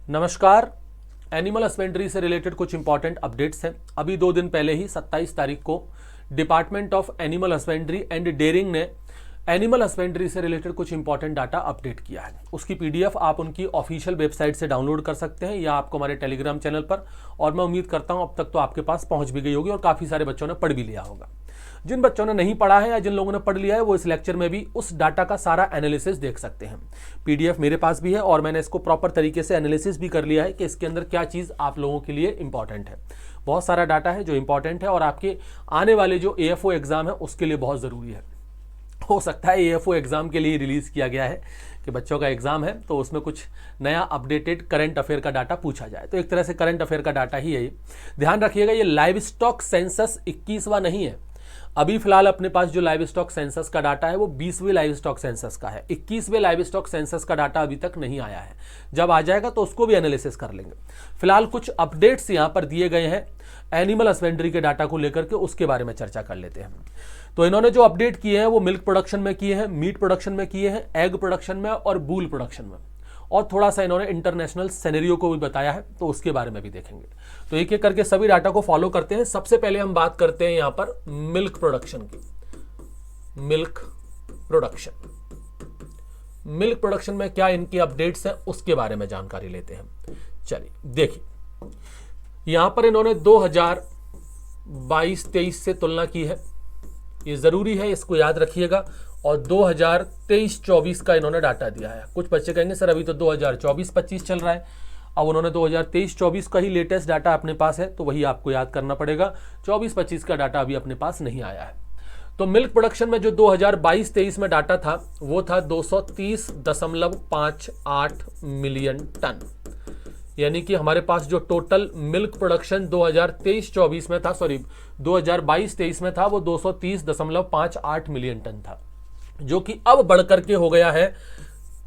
नमस्कार। Animal husbandry से related कुछ इंपॉर्टेंट अपडेट्स हैं। अभी 2 दिन पहले ही 27 तारीख को department of animal husbandry and dairying ने एनिमल हस्बेंड्री से रिलेटेड कुछ इंपॉर्टेंट डाटा अपडेट किया है। उसकी पीडीएफ आप उनकी ऑफिशियल वेबसाइट से डाउनलोड कर सकते हैं या आपको हमारे टेलीग्राम चैनल पर, और मैं उम्मीद करता हूं अब तक तो आपके पास पहुंच भी गई होगी और काफ़ी सारे बच्चों ने पढ़ भी लिया होगा। जिन बच्चों ने नहीं पढ़ा है या जिन लोगों ने पढ़ लिया है वो इस लेक्चर में भी उस डाटा का सारा एनालिसिस देख सकते हैं। पीडीएफ मेरे पास भी है और मैंने इसको प्रॉपर तरीके से एनालिसिस भी कर लिया है कि इसके अंदर क्या चीज़ आप लोगों के लिए इंपॉर्टेंट है। बहुत सारा डाटा है जो इंपॉर्टेंट है और आपके आने वाले जो एएफओ एग्जाम है उसके लिए बहुत ज़रूरी है। हो सकता है एएफओ एग्जाम के लिए रिलीज़ किया गया है कि बच्चों का एग्जाम है तो उसमें कुछ नया अपडेटेड करंट अफेयर का डाटा पूछा जाए, तो एक तरह से करंट अफेयर का डाटा ही है ये। ध्यान रखिएगा, ये लाइव स्टॉक सेंसस 21वां नहीं है। अभी फिलहाल अपने पास जो लाइव स्टॉक सेंसस का डाटा है वो 20वें लाइव स्टॉक सेंसस का है। 21वें लाइव स्टॉक सेंसस का डाटा अभी तक नहीं आया है। जब आ जाएगा तो उसको भी एनालिसिस कर लेंगे। फिलहाल कुछ अपडेट्स यहाँ पर दिए गए हैं एनिमल हस्बेंड्री के डाटा को लेकर के, उसके बारे में चर्चा कर लेते हैं। तो इन्होंने जो अपडेट किए हैं वो मिल्क प्रोडक्शन में किए हैं, मीट प्रोडक्शन में किए हैं, एग प्रोडक्शन में और बूल प्रोडक्शन में, और थोड़ा सा इन्होंने इंटरनेशनल सिनेरियो को भी बताया है, तो उसके बारे में भी देखेंगे। तो एक एक करके सभी डाटा को फॉलो करते हैं। सबसे पहले हम बात करते हैं यहाँ पर मिल्क प्रोडक्शन की। मिल्क प्रोडक्शन में क्या इनकी अपडेट्स हैं उसके बारे में जानकारी लेते हैं। चलिए देखिए, यहां पर इन्होंने 2022-23 से तुलना की है, ये जरूरी है, इसको याद रखिएगा। और 2023-24 का इन्होंने डाटा दिया है। कुछ बच्चे कहेंगे सर अभी तो 2024-25 चल रहा है, अब उन्होंने 2023-24 का ही लेटेस्ट डाटा अपने पास है, तो वही आपको याद करना पड़ेगा। 24-25 का डाटा अभी अपने पास नहीं आया है। तो मिल्क प्रोडक्शन में जो 2022-23 में डाटा था वो था 230.58 मिलियन टन, यानी कि हमारे पास जो टोटल मिल्क प्रोडक्शन 2023-24 में था, सॉरी 2022-23 में था, वो 230.58 मिलियन टन था, जो कि अब बढ़कर के हो गया है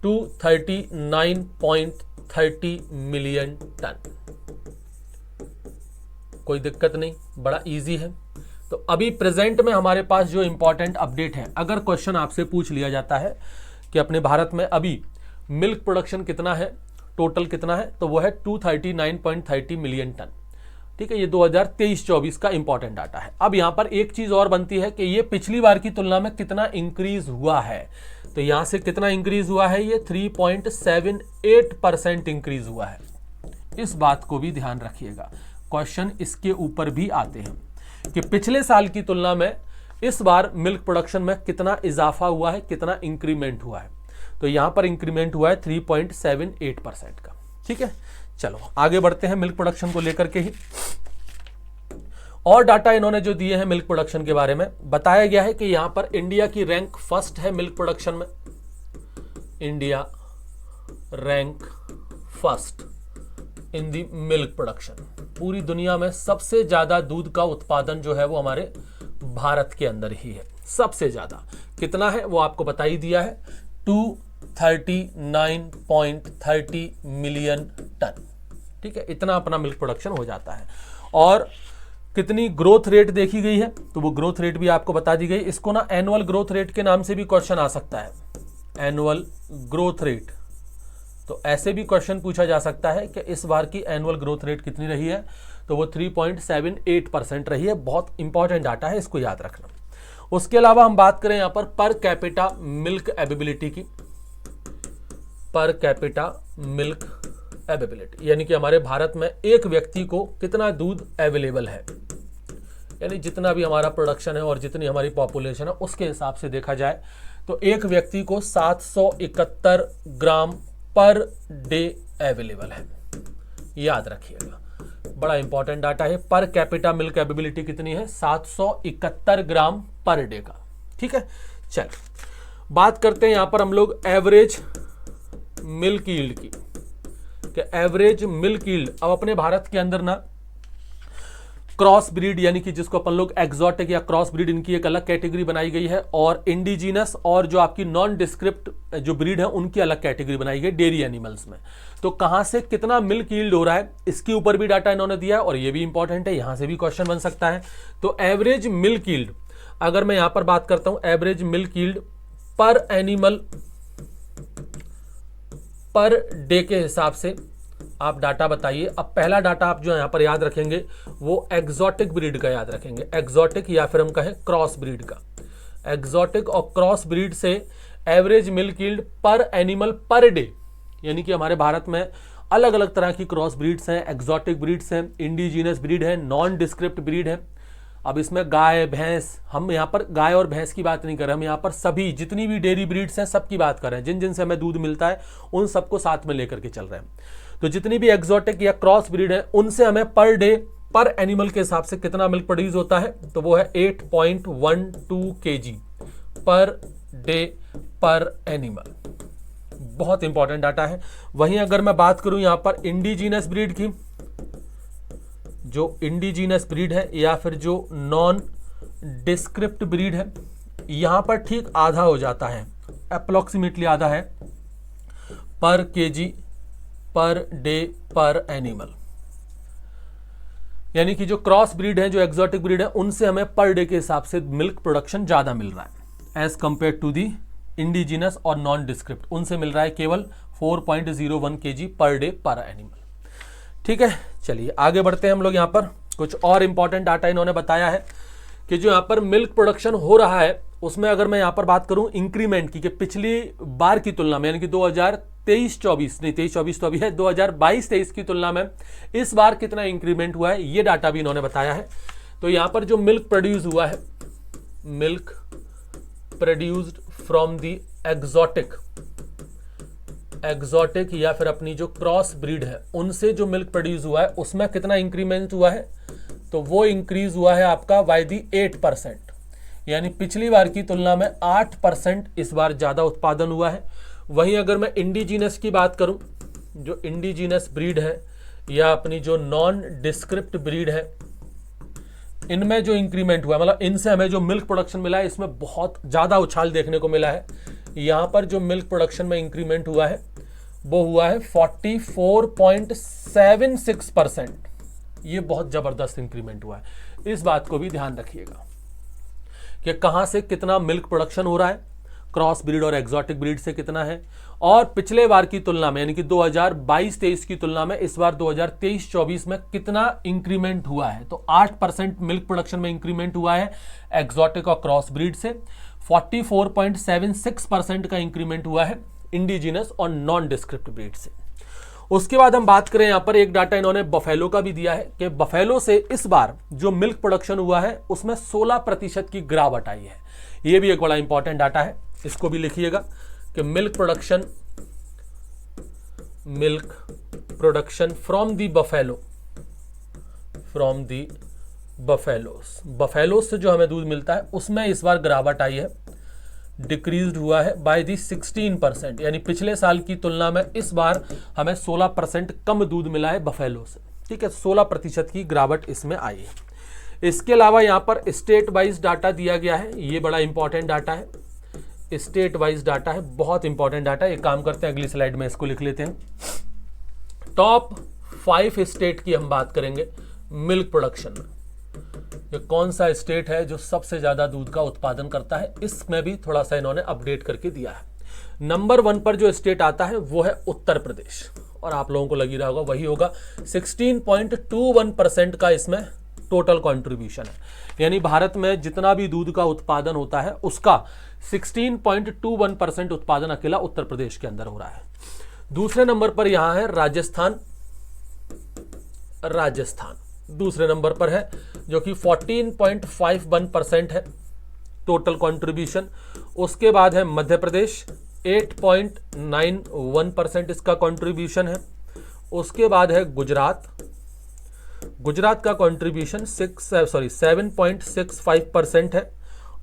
239.30 मिलियन टन। कोई दिक्कत नहीं, बड़ा इजी है। तो अभी प्रेजेंट में हमारे पास जो इंपॉर्टेंट अपडेट है, अगर क्वेश्चन आपसे पूछ लिया जाता है कि अपने भारत में अभी मिल्क प्रोडक्शन कितना है, टोटल कितना है, तो वो है 239.30 मिलियन टन। ठीक है, ये 2023-24 का इंपॉर्टेंट डाटा है। अब यहां पर एक चीज और बनती है कि ये पिछली बार की तुलना में कितना इंक्रीज हुआ है। तो यहां से कितना इंक्रीज हुआ है, ये 3.78% इंक्रीज हुआ है। इस बात को भी ध्यान रखिएगा, क्वेश्चन इसके ऊपर भी आते हैं कि पिछले साल की तुलना में इस बार मिल्क प्रोडक्शन में कितना इजाफा हुआ है, कितना इंक्रीमेंट हुआ है। तो यहां पर इंक्रीमेंट हुआ है 3.78% का। ठीक है, चलो आगे बढ़ते हैं मिल्क प्रोडक्शन को लेकर के ही। और डाटा इन्होंने जो दिए हैं मिल्क प्रोडक्शन के बारे में, बताया गया है कि यहां पर इंडिया की रैंक फर्स्ट है मिल्क प्रोडक्शन में। India rank first in the milk production. पूरी दुनिया में सबसे ज्यादा दूध का उत्पादन जो है वो हमारे भारत के अंदर ही है। सबसे ज्यादा कितना है वो आपको बता ही दिया है, 239.30 मिलियन टन। ठीक है, इतना अपना मिल्क प्रोडक्शन हो जाता है। और कितनी ग्रोथ रेट देखी गई है, तो वो ग्रोथ रेट भी आपको बता दी गई। इसको ना एनुअल ग्रोथ रेट के नाम से भी क्वेश्चन आ सकता है, एनुअल ग्रोथ रेट। तो ऐसे भी क्वेश्चन पूछा जा सकता है कि इस बार की एनुअल ग्रोथ रेट कितनी रही है, तो वो 3.78% रही है। बहुत इंपॉर्टेंट डाटा है, इसको याद रखना। उसके अलावा हम बात करें यहां पर कैपिटा मिल्क एबिलिटी की। पर कैपिटा मिल्क एबिलिटी यानी कि हमारे भारत में एक व्यक्ति को कितना दूध अवेलेबल है, यानी जितना भी हमारा प्रोडक्शन है और जितनी हमारी पॉपुलेशन है उसके हिसाब से देखा जाए तो एक व्यक्ति को 771 ग्राम पर डे अवेलेबल है। याद रखिएगा, बड़ा इंपॉर्टेंट डाटा है। पर कैपिटा मिल्क एबिलिटी कितनी है, 771 ग्राम पर डे का। ठीक है, चल बात करते हैं यहां पर हम लोग एवरेज मिल्क यील्ड की। एवरेज मिल्क यील्ड अब अपने भारत के अंदर ना क्रॉस ब्रीड यानी कि जिसको अपन लोग एक्सोटिक या क्रॉस ब्रीड, इनकी एक अलग कैटेगरी बनाई गई है, और इंडिजिनस और जो आपकी नॉन डिस्क्रिप्ट जो ब्रीड है उनकी अलग कैटेगरी बनाई गई डेयरी एनिमल्स में। तो कहां से कितना मिल्क यील्ड हो रहा है इसके ऊपर भी डाटा इन्होंने दिया है, और ये भी इंपॉर्टेंट है, यहां से भी क्वेश्चन बन सकता है। तो एवरेज मिल्क यील्ड अगर मैं यहां पर बात करता हूं, एवरेज मिल्क यील्ड पर एनिमल पर डे के हिसाब से आप डाटा बताइए। अब पहला डाटा आप जो यहाँ पर याद रखेंगे वो एग्जॉटिक ब्रीड का याद रखेंगे, एग्जॉटिक या फिर हम कहें क्रॉस ब्रीड का। एग्जॉटिक और क्रॉस ब्रीड से एवरेज मिल्क यील्ड पर एनिमल पर डे, यानी कि हमारे भारत में अलग अलग तरह की क्रॉस ब्रीड्स हैं, एग्जॉटिक ब्रीड्स हैं, इंडिजीनस ब्रीड है, नॉन डिस्क्रिप्ट ब्रीड है। अब इसमें गाय भैंस, हम यहाँ पर गाय और भैंस की बात नहीं कर रहे, हम यहाँ पर सभी जितनी भी डेयरी ब्रीड्स हैं सबकी बात कर रहे हैं, जिन जिन से हमें दूध मिलता है उन सबको साथ में लेकर के चल रहे हैं। तो जितनी भी एग्जॉटिक या क्रॉस ब्रीड है उनसे हमें पर डे पर एनिमल के हिसाब से कितना मिल्क प्रोड्यूस होता है, तो वो है 8.12 kg पर डे पर एनिमल। बहुत इंपॉर्टेंट डाटा है। वहीं अगर मैं बात करूं यहां पर इंडिजीनस ब्रीड की, जो इंडिजीनस ब्रीड है या फिर जो नॉन डिस्क्रिप्ट ब्रीड है, यहां पर ठीक आधा हो जाता है, अप्रोक्सीमेटली आधा है पर केजी पर डे पर एनिमल। यानी कि जो क्रॉस ब्रीड है, जो एग्जॉटिक ब्रीड है, उनसे हमें पर डे के हिसाब से मिल्क प्रोडक्शन ज्यादा मिल रहा है as compared to the indigenous और नॉन डिस्क्रिप्ट। उनसे मिल रहा है केवल 4.01 kg पर डे पर एनिमल। ठीक है, चलिए आगे बढ़ते हैं हम लोग। यहाँ पर कुछ और इंपॉर्टेंट डाटा इन्होंने बताया है कि जो यहाँ पर मिल्क प्रोडक्शन हो रहा है उसमें अगर मैं यहाँ पर बात करूं इंक्रीमेंट की, कि पिछली बार की तुलना में, यानी कि 2023-24 नहीं 23-24 तो अभी है, 2022-23 की तुलना में इस बार कितना इंक्रीमेंट हुआ है, ये डाटा भी इन्होंने बताया है। तो यहाँ पर जो मिल्क प्रोड्यूस हुआ है, milk produced from the exotic या फिर अपनी जो क्रॉस ब्रीड है उनसे जो मिल्क प्रोड्यूस हुआ है उसमें कितना इंक्रीमेंट हुआ है, तो वो इंक्रीज हुआ है आपका बाय दी 8%, यानी पिछली बार की तुलना में 8% इस बार ज्यादा उत्पादन हुआ है। वहीं अगर मैं इंडिजीनस की बात करूं, जो इंडिजीनस ब्रीड है या अपनी जो नॉन डिस्क्रिप्ट ब्रीड है, इनमें जो इंक्रीमेंट हुआ है, मतलब इनसे हमें जो मिल्क प्रोडक्शन मिला है इसमें बहुत ज्यादा उछाल देखने को मिला है। यहां पर जो मिल्क प्रोडक्शन में इंक्रीमेंट हुआ है वो हुआ है 44.76%। ये बहुत जबरदस्त इंक्रीमेंट हुआ है। इस बात को भी ध्यान रखिएगा कि कहां से कितना मिल्क प्रोडक्शन हो रहा है, क्रॉस ब्रीड और एग्जॉटिक ब्रीड से कितना है, और पिछले बार की तुलना में यानी कि 2022-23 की तुलना में इस बार 2023-24 में कितना इंक्रीमेंट हुआ है। तो 8% मिल्क प्रोडक्शन में इंक्रीमेंट हुआ है एग्जॉटिक और क्रॉस ब्रीड से, 44.76% का इंक्रीमेंट हुआ है इंडिजिनस और नॉन डिस्क्रिप्ट ब्रीड से। उसके बाद हम बात करें, यहां पर एक डाटा इन्होंने बफेलो का भी दिया है कि बफेलो से इस बार जो मिल्क प्रोडक्शन हुआ है उसमें 16% की गिरावट आई है। यह भी एक बड़ा इंपॉर्टेंट डाटा है, इसको भी लिखिएगा कि milk production from the buffaloes से जो हमें दूध मिलता है उसमें इस बार गिरावट आई है, डिक्रीज्ड हुआ है बाय दी 16%, यानी पिछले साल की तुलना में इस बार हमें 16% कम दूध मिला है बफेलो से। ठीक है, 16% की गिरावट इसमें आई है। इसके अलावा यहाँ पर स्टेट वाइज डाटा दिया गया है, ये बड़ा इंपॉर्टेंट डाटा है, स्टेट वाइज डाटा है, बहुत इंपॉर्टेंट डाटा है। एक काम करते हैं, अगली स्लाइड में इसको लिख लेते हैं। टॉप 5 स्टेट की हम बात करेंगे मिल्क प्रोडक्शन में। ये कौन सा स्टेट है जो सबसे ज्यादा दूध का उत्पादन करता है, इसमें भी थोड़ा सा इन्होंने अपडेट करके दिया है। नंबर 1 पर जो स्टेट आता है वो है उत्तर प्रदेश, और आप लोगों को लगी रहा होगा वही होगा। 16.21% का इसमें टोटल कंट्रीब्यूशन है, यानी भारत में जितना भी दूध का उत्पादन होता है उसका 16.21% उत्पादन अकेला उत्तर प्रदेश के अंदर हो रहा है। दूसरे नंबर पर यहां है राजस्थान दूसरे नंबर पर है, जो कि 14.51% है टोटल कंट्रीब्यूशन। उसके बाद है मध्य प्रदेश, 8.91% इसका कंट्रीब्यूशन है। उसके बाद है गुजरात का कंट्रीब्यूशन 7.65% है।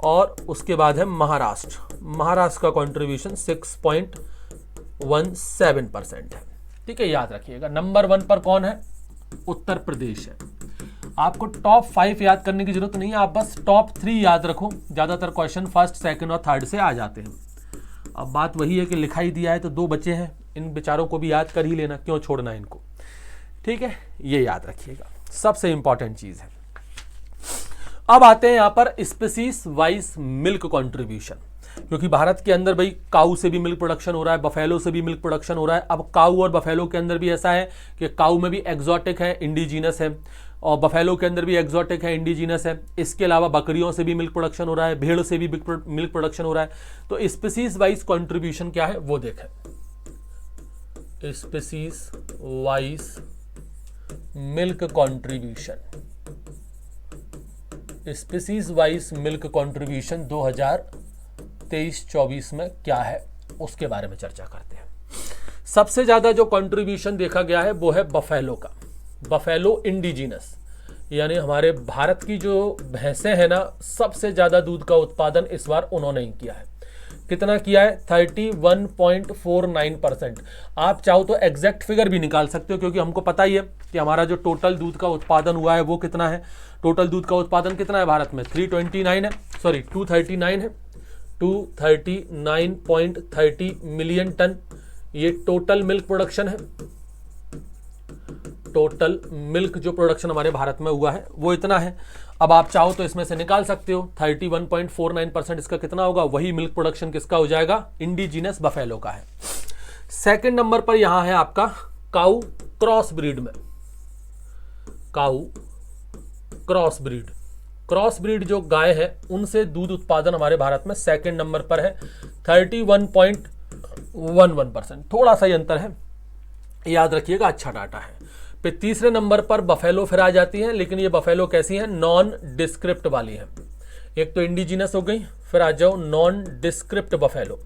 और उसके बाद है महाराष्ट्र का कंट्रीब्यूशन 6.17% है। ठीक है, याद रखिएगा नंबर 1 पर कौन है, उत्तर प्रदेश है। आपको टॉप 5 याद करने की जरूरत नहीं है, आप बस टॉप 3 याद रखो, ज्यादातर क्वेश्चन फर्स्ट, सेकंड और थर्ड से आ जाते हैं। अब बात वही है कि लिखा ही दिया है तो 2 बचे हैं, इन बेचारों को भी याद कर ही लेना, क्यों छोड़ना इनको। ठीक है, ये याद रखिएगा, सबसे इंपॉर्टेंट चीज है। अब आते हैं यहां पर स्पीसीज वाइज मिल्क कंट्रीब्यूशन। क्योंकि भारत के अंदर भाई काऊ से भी मिल्क प्रोडक्शन हो रहा है, बफेलो से भी मिल्क प्रोडक्शन हो रहा है। अब काऊ और बफेलो के अंदर भी ऐसा है कि काऊ में भी एक्जॉटिक है, इंडिजीनस है, और बफेलो के अंदर भी एक्जॉटिक है, इंडिजीनस है। इसके अलावा बकरियों से भी मिल्क प्रोडक्शन हो रहा है, भेड़ से भी मिल्क प्रोडक्शन हो रहा है। तो स्पीसीज वाइज कंट्रीब्यूशन क्या है वो देखें। Species wise milk contribution, species wise milk contribution 2023-24 में क्या है उसके बारे में चर्चा करते हैं। सबसे ज्यादा जो कंट्रीब्यूशन देखा गया है वो है बफेलो का, बफेलो इंडिजीनस, यानी हमारे भारत की जो भैंसें हैं ना, सबसे ज्यादा दूध का उत्पादन इस बार उन्होंने ही किया है। कितना किया है? 31.49%। आप चाहो तो एग्जैक्ट फिगर भी निकाल सकते हो, क्योंकि हमको पता ही है कि हमारा जो टोटल दूध का उत्पादन हुआ है वो कितना है। टोटल दूध का उत्पादन कितना है भारत में? 239 है, सॉरी 239 है, 239.30 मिलियन टन ये टोटल मिल्क प्रोडक्शन है। टोटल मिल्क जो प्रोडक्शन हमारे भारत में हुआ है वो इतना है। अब आप चाहो तो इसमें से निकाल सकते हो 31.49% इसका कितना होगा, वही मिल्क प्रोडक्शन किसका हो जाएगा? इंडिजीनस बफेलो का है। सेकंड नंबर पर यहां है आपका काऊ क्रॉस ब्रीड में, काऊ क्रॉस ब्रीड, क्रॉस ब्रीड जो गाय है उनसे दूध उत्पादन हमारे भारत में सेकंड नंबर पर है 31.11%। थोड़ा सा ही अंतर है, याद रखिएगा, अच्छा डाटा है। फिर तीसरे नंबर पर बफेलो फिर आ जाती है, लेकिन ये बफेलो कैसी है? नॉन डिस्क्रिप्ट वाली है। एक तो इंडिजीनस हो गई, फिर आ जाओ नॉन डिस्क्रिप्ट बफेलो,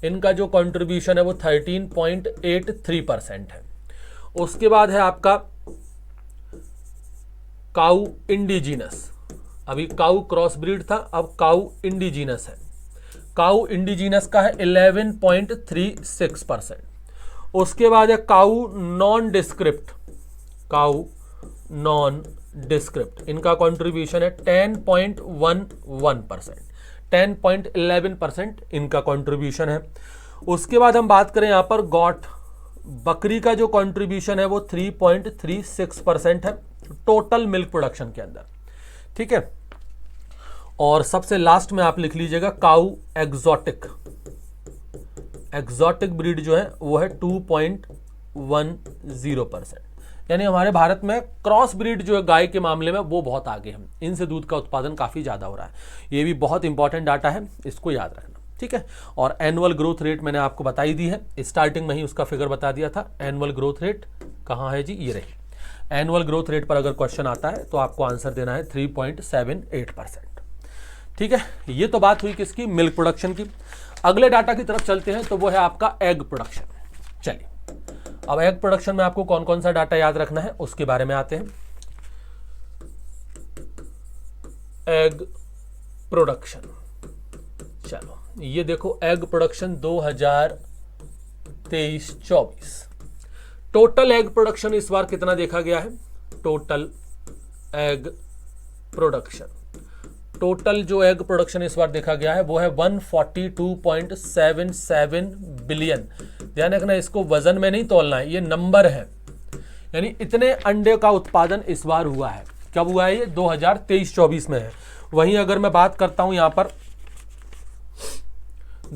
इनका जो कंट्रीब्यूशन है वो 13.83% है। उसके बाद है आपका काऊ इंडिजीनस, अभी काऊ क्रॉस ब्रीड था, अब काऊ इंडिजीनस है। काऊ इंडिजीनस का है 11.36%। उसके बाद है काऊ नॉन डिस्क्रिप्ट, काऊ नॉन डिस्क्रिप्ट, इनका कंट्रीब्यूशन है 10.11%, 10.11% इनका कंट्रीब्यूशन है। उसके बाद हम बात करें यहां पर गॉट, बकरी का जो कंट्रीब्यूशन है वो 3.36% है टोटल मिल्क प्रोडक्शन के अंदर, ठीक है। और सबसे लास्ट में आप लिख लीजिएगा काऊ एक्सोटिक, एक्सोटिक ब्रीड जो है वो है 2.10%। यानी हमारे भारत में क्रॉस ब्रीड जो है गाय के मामले में वो बहुत आगे है, इनसे दूध का उत्पादन काफी ज्यादा हो रहा है। ये भी बहुत इंपॉर्टेंट डाटा है, इसको याद रखना, ठीक है। और एनुअल ग्रोथ रेट मैंने आपको बताई दी है, स्टार्टिंग में ही उसका फिगर बता दिया था। एनुअल ग्रोथ रेट कहाँ है जी? ये रही। एनुअल ग्रोथ रेट पर अगर क्वेश्चन आता है तो आपको आंसर देना है 3.78%, ठीक है। ये तो बात हुई किसकी? मिल्क प्रोडक्शन की। अगले डाटा की तरफ चलते हैं, तो वो है आपका एग प्रोडक्शन। चलिए, अब एग प्रोडक्शन में आपको कौन कौन सा डाटा याद रखना है उसके बारे में आते हैं। एग प्रोडक्शन, चलो ये देखो, egg production 2023-24 total egg production इस बार कितना देखा गया है? टोटल एग प्रोडक्शन, टोटल जो एग प्रोडक्शन इस बार देखा गया है वो है 142.77 बिलियन। ध्यान रखना, इसको वजन में नहीं तोलना है, ये नंबर है। यानी इतने अंडे का उत्पादन इस बार हुआ है। कब हुआ है? ये 2023-24 में है। वहीं अगर मैं बात करता हूं यहां पर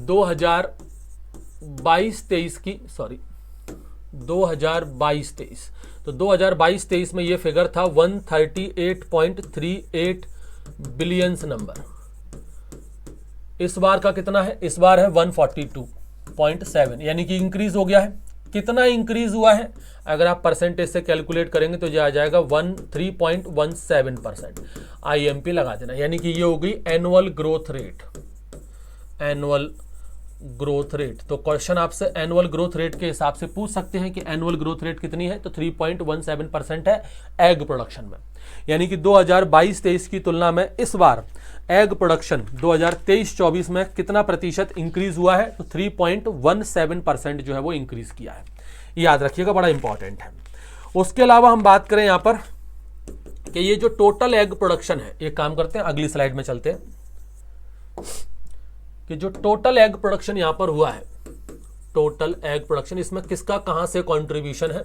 2022-23 की, सॉरी 2022-23, तो 2022-23 में ये फिगर था 138.38 बिलियंस नंबर। इस बार का कितना है? इस बार है 142.7, यानी कि इंक्रीज हो गया है। कितना इंक्रीज हुआ है? अगर आप परसेंटेज से कैलकुलेट करेंगे तो ये आ जाएगा 13.17%। IMP लगा देना, यानी कि ये हो गई annual growth rate, annual growth rate. तो क्वेश्चन आपसे एनुअल ग्रोथ रेट के हिसाब से पूछ सकते हैं कि एनुअल ग्रोथ रेट कितनी है, तो 3.17% है एग प्रोडक्शन में। यानी कि 2022-23 की तुलना में इस बार एग प्रोडक्शन 2023-24 में कितना प्रतिशत इंक्रीज हुआ है? तो 3.17% जो है वो इंक्रीज किया है। याद रखिएगा, बड़ा इंपॉर्टेंट है। उसके अलावा हम बात करें यहां पर कि ये जो टोटल एग प्रोडक्शन है, एक काम करते हैं अगली स्लाइड में चलते हैं, कि जो टोटल एग प्रोडक्शन यहां पर हुआ है, टोटल एग प्रोडक्शन, इसमें किसका कहां से कंट्रीब्यूशन है?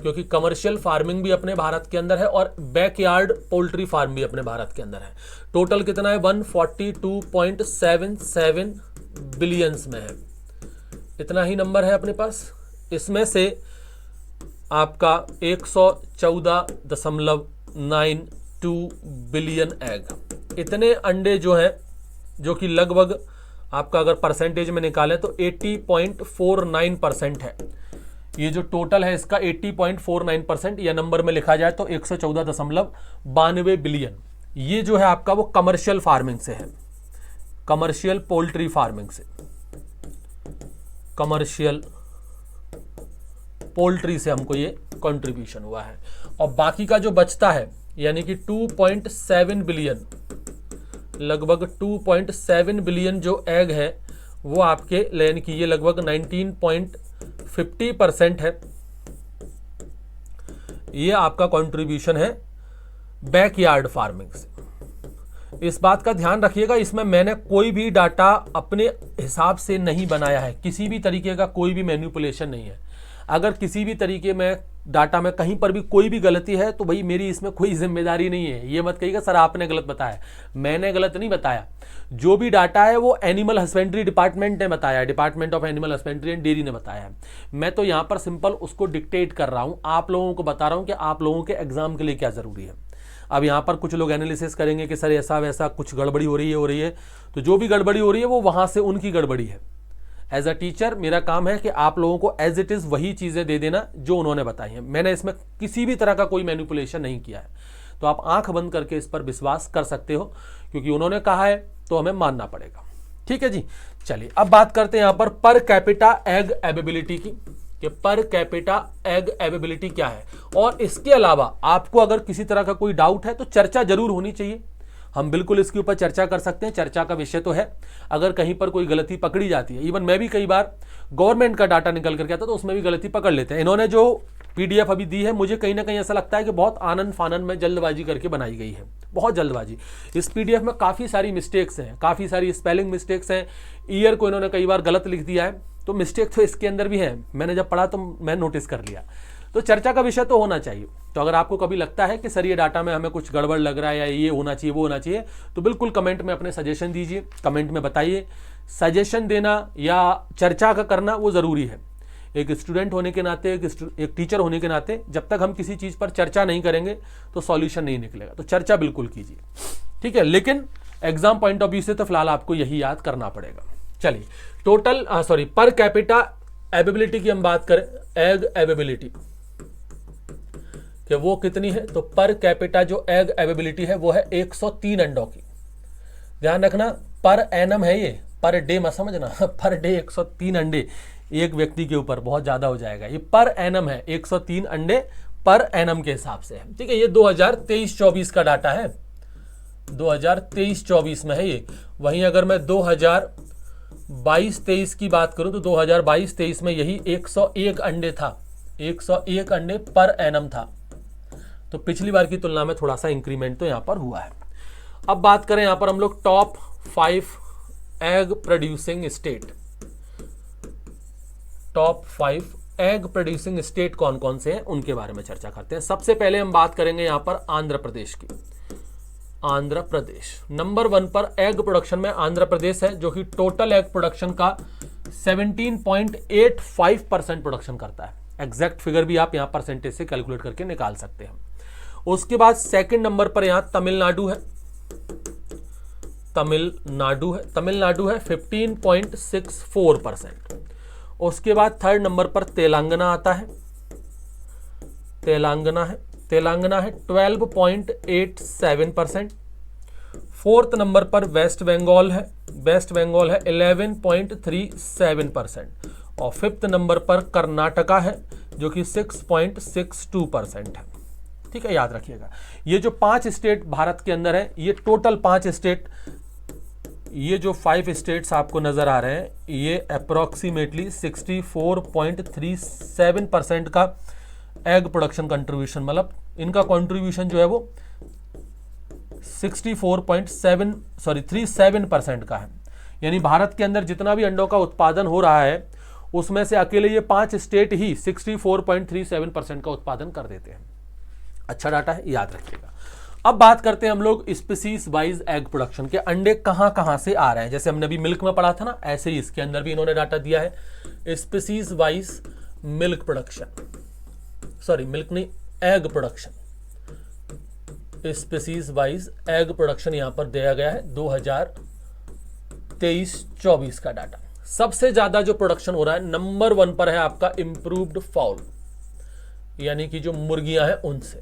क्योंकि कमर्शियल फार्मिंग भी अपने भारत के अंदर है और बैकयार्ड पोल्ट्री फार्म भी अपने भारत के अंदर है। टोटल कितना है, 142.77 बिलियंस में है, इतना ही नंबर है अपने पास। इसमें से आपका 114.92 बिलियन एग, इतने अंडे जो हैं, जो कि लगभग आपका अगर परसेंटेज में निकालें तो 80.49% है। ये जो टोटल है इसका 80.49%, या नंबर में लिखा जाए तो 114.92 बिलियन, ये जो है आपका वो कमर्शियल फार्मिंग से है, कमर्शियल पोल्ट्री फार्मिंग से, कमर्शियल पोल्ट्री से हमको ये कंट्रीब्यूशन हुआ है। और बाकी का जो बचता है यानी कि 2.7 बिलियन, लगभग 2.7 बिलियन जो एग है वो आपके यानी कि ये लगभग 19.50% है, ये आपका कंट्रीब्यूशन है बैकयार्ड फार्मिंग से। इस बात का ध्यान रखिएगा, इसमें मैंने कोई भी डाटा अपने हिसाब से नहीं बनाया है, किसी भी तरीके का कोई भी मैनिपुलेशन नहीं है। अगर किसी भी तरीके में डाटा में कहीं पर भी कोई भी गलती है तो भाई मेरी इसमें कोई जिम्मेदारी नहीं है। ये मत कहिएगा सर आपने गलत बताया, मैंने गलत नहीं बताया। जो भी डाटा है वो एनिमल हस्बेंड्री डिपार्टमेंट ने बताया, department of animal husbandry and dairy ने बताया है। मैं तो यहाँ पर सिंपल उसको डिक्टेट कर रहा हूँ, आप लोगों को बता रहा हूँ कि आप लोगों के एग्जाम के लिए क्या ज़रूरी है। अब यहाँ पर कुछ लोग एनालिसिस करेंगे कि सर ऐसा वैसा कुछ गड़बड़ी हो रही है, तो जो भी गड़बड़ी हो रही है वो वहाँ से उनकी गड़बड़ी है। एज अ टीचर मेरा काम है कि आप लोगों को एज इट इज़ वही चीज़ें दे देना जो उन्होंने बताई हैं। मैंने इसमें किसी भी तरह का कोई मैनिपुलेशन नहीं किया है, तो आप आंख बंद करके इस पर विश्वास कर सकते हो, क्योंकि उन्होंने कहा है तो हमें मानना पड़ेगा। ठीक है जी, चलिए अब बात करते हैं यहाँ पर कैपिटा एग अवेलेबिलिटी की, कि पर कैपिटा एग अवेलेबिलिटी क्या है। और इसके अलावा आपको अगर किसी तरह का कोई डाउट है तो चर्चा जरूर होनी चाहिए, हम बिल्कुल इसके ऊपर चर्चा कर सकते हैं, चर्चा का विषय तो है। अगर कहीं पर कोई गलती पकड़ी जाती है, इवन मैं भी कई बार गवर्नमेंट का डाटा निकल करके आता तो उसमें भी गलती पकड़ लेते हैं। इन्होंने जो पीडीएफ अभी दी है मुझे कहीं ना कहीं ऐसा लगता है कि बहुत आनंद फानन में जल्दबाजी करके बनाई गई है, बहुत जल्दबाजी। इस पीडीएफ में काफ़ी सारी मिस्टेक्स हैं, काफ़ी सारी स्पेलिंग मिस्टेक्स हैं, ईयर को इन्होंने कई बार गलत लिख दिया है, तो मिस्टेक तो इसके अंदर भी है। मैंने जब पढ़ा तो मैं नोटिस कर लिया, तो चर्चा का विषय तो होना चाहिए। तो अगर आपको कभी लगता है कि सर ये डाटा में हमें कुछ गड़बड़ लग रहा है या ये होना चाहिए वो होना चाहिए, तो बिल्कुल कमेंट में अपने सजेशन दीजिए, कमेंट में बताइए। सजेशन देना या चर्चा का करना वो ज़रूरी है। एक स्टूडेंट होने के नाते, एक टीचर होने के नाते, जब तक हम किसी चीज़ पर चर्चा नहीं करेंगे तो सॉल्यूशन नहीं निकलेगा। तो चर्चा बिल्कुल कीजिए, ठीक है। लेकिन एग्जाम पॉइंट ऑफ व्यू से तो फिलहाल आपको यही याद करना पड़ेगा। चलिए टोटल पर कैपिटा अवेलेबिलिटी की हम बात करें, एग अवेलेबिलिटी कि वो कितनी है, तो पर कैपिटा जो एग अवेलेबिलिटी है वो है 103 अंडों की। ध्यान रखना पर एनम है ये, पर डे मत समझना, पर डे 103 अंडे एक व्यक्ति के ऊपर बहुत ज़्यादा हो जाएगा। ये पर एनम है, 103 अंडे पर एनम के हिसाब से है, ठीक है। ये 2023-24 का डाटा है, 2023-24 में है ये। वहीं अगर मैं 2022-23 की बात करूं तो 2022-23 में यही 101 अंडे था, 101 अंडे पर एनम था। तो पिछली बार की तुलना में थोड़ा सा इंक्रीमेंट तो यहाँ पर हुआ है। अब बात करें यहाँ पर हम लोग top 5 egg producing state, top 5 egg producing state कौन कौन से हैं उनके बारे में चर्चा करते हैं। सबसे पहले हम बात करेंगे यहाँ पर आंध्र प्रदेश की। आंध्र प्रदेश नंबर 1 पर एग प्रोडक्शन में आंध्र प्रदेश है, जो कि टोटल एग प्रोडक्शन का 17.85% प्रोडक्शन करता है। एग्जैक्ट फिगर भी आप यहाँ परसेंटेज से कैलकुलेट करके निकाल सकते हैं। उसके बाद सेकंड नंबर पर यहाँ तमिलनाडु है, तमिलनाडु है 15.64%। उसके बाद थर्ड नंबर पर तेलंगाना आता है, तेलंगाना है 12.87%। फोर्थ नंबर पर वेस्ट बंगाल है 11.37%। और फिफ्थ नंबर पर कर्नाटका है जो कि 6.62% है, ठीक है, याद रखिएगा। ये जो 5 स्टेट भारत के अंदर है, ये टोटल 5 स्टेट, ये जो 5 स्टेट्स आपको नजर आ रहे हैं, ये अप्रोक्सीमेटली 64.37% का एग प्रोडक्शन कंट्रीब्यूशन, मतलब इनका कंट्रीब्यूशन जो है वो 37% का है। यानी भारत के अंदर जितना भी अंडों का उत्पादन हो रहा है उसमें से अकेले ये 5 स्टेट ही 64.37% का उत्पादन कर देते हैं। अच्छा डाटा है, याद रखिएगा। अब बात करते हैं हम लोग स्पीसीज वाइज एग प्रोडक्शन के, अंडे कहां से आ रहे हैं। जैसे हमने अभी मिल्क में पढ़ा था ना, ऐसे ही इसके अंदर भी इन्होंने डाटा दिया है। Species wise milk production, sorry milk नहीं, egg production, species wise egg production यहां पर दिया गया है 2023-24 का डाटा। सबसे ज्यादा जो प्रोडक्शन हो रहा है, नंबर 1 पर है आपका इंप्रूव्ड फाउल, यानी कि जो मुर्गियां हैं उनसे,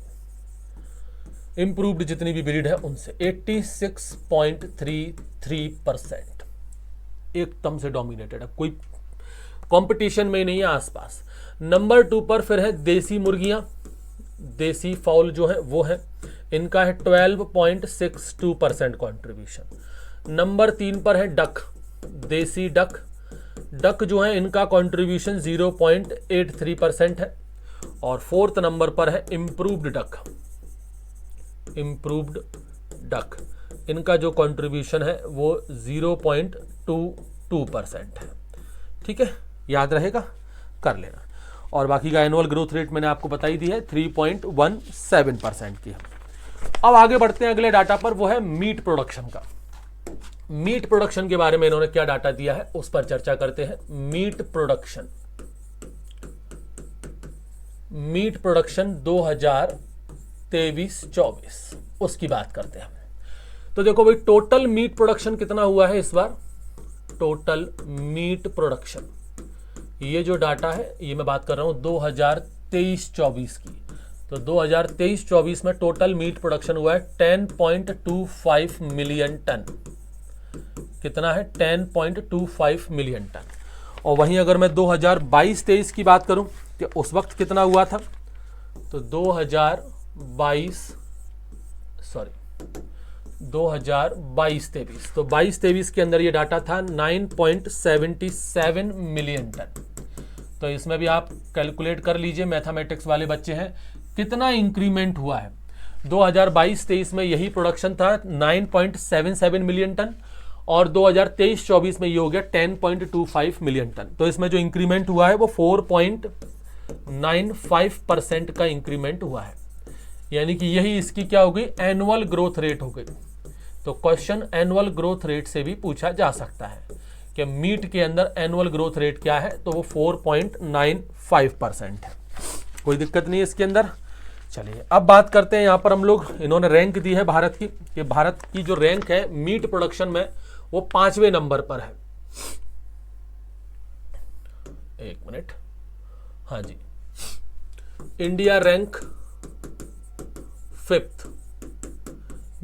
इंप्रूव्ड जितनी भी ब्रीड है उनसे 86.33% एकदम से डोमिनेटेड है, कोई कंपटीशन में नहीं है आसपास। नंबर 2 पर फिर है देसी मुर्गियां, देसी फाउल जो है वो है, इनका है 12.62% कंट्रीब्यूशन। नंबर 3 पर है डक, देसी डक, डक जो है इनका कंट्रीब्यूशन 0.83% है। और 4th नंबर पर है इम्प्रूव्ड डक, इम्प्रूव्ड डक, इनका जो कंट्रीब्यूशन है वो 0.22% है। ठीक है, याद रहेगा, कर लेना। और बाकी का एनुअल ग्रोथ रेट मैंने आपको बताई दी है 3.17% की। अब आगे बढ़ते हैं अगले डाटा पर, वो है मीट प्रोडक्शन का। मीट प्रोडक्शन के बारे में इन्होंने क्या डाटा दिया है उस पर चर्चा करते हैं। मीट प्रोडक्शन, मीट प्रोडक्शन 2023-24 उसकी बात करते हैं। तो देखो भाई, टोटल मीट प्रोडक्शन कितना हुआ है इस बार, टोटल मीट प्रोडक्शन, ये जो डाटा है ये मैं बात कर रहा हूं 2023-24 की। तो 2023-24 में टोटल मीट प्रोडक्शन हुआ है 10.25 मिलियन टन। कितना है, 10.25 मिलियन टन। और वहीं अगर मैं 2022-23 की बात करूं कि उस वक्त कितना हुआ था, तो 2022-23, तो 22-23 के अंदर ये डाटा था 9.77 मिलियन टन। तो इसमें भी आप कैलकुलेट कर लीजिए, मैथमेटिक्स वाले बच्चे हैं, कितना इंक्रीमेंट हुआ है। 2022-23 में यही प्रोडक्शन था 9.77 मिलियन टन, और 2023-24 में ये हो गया 10.25 मिलियन टन। तो इसमें जो इंक्रीमेंट हुआ है वो 4.95% का इंक्रीमेंट हुआ है, यानी कि यही इसकी क्या हो गई, एनुअल ग्रोथ रेट हो गई। तो क्वेश्चन एनुअल ग्रोथ रेट से भी पूछा जा सकता है कि मीट के अंदर एनुअल ग्रोथ रेट क्या है, तो वो 4.95% है। कोई दिक्कत नहीं है इसके अंदर। चलिए अब बात करते हैं, यहां पर हम लोग, इन्होंने रैंक दी है भारत की, कि भारत की जो रैंक है मीट प्रोडक्शन में वो 5वें नंबर पर है। एक मिनट, हाँ जी, India rank 5th,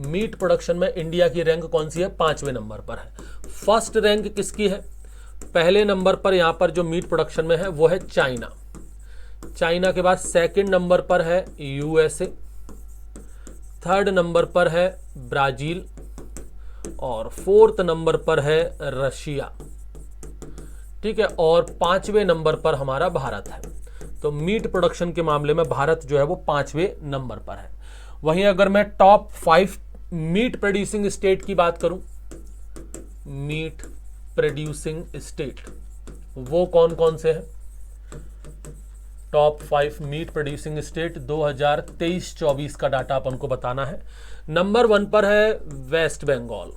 meat production में इंडिया की रैंक कौन सी है, 5वें नंबर पर है। फर्स्ट रैंक किसकी है, पहले नंबर पर यहां पर जो मीट प्रोडक्शन में है वो है चाइना। चाइना के बाद सेकंड नंबर पर है यूएसए, थर्ड नंबर पर है ब्राजील, और 4th नंबर पर है रशिया। ठीक है, और 5वें नंबर पर हमारा भारत है। तो मीट प्रोडक्शन के मामले में भारत जो है वो 5वें नंबर पर है। वहीं अगर मैं टॉप 5 मीट प्रोड्यूसिंग स्टेट की बात करूं, मीट प्रोड्यूसिंग स्टेट वो कौन कौन से हैं, टॉप 5 मीट प्रोड्यूसिंग स्टेट 2023-24 का डाटा अपन को बताना है। नंबर 1 पर है वेस्ट बंगाल,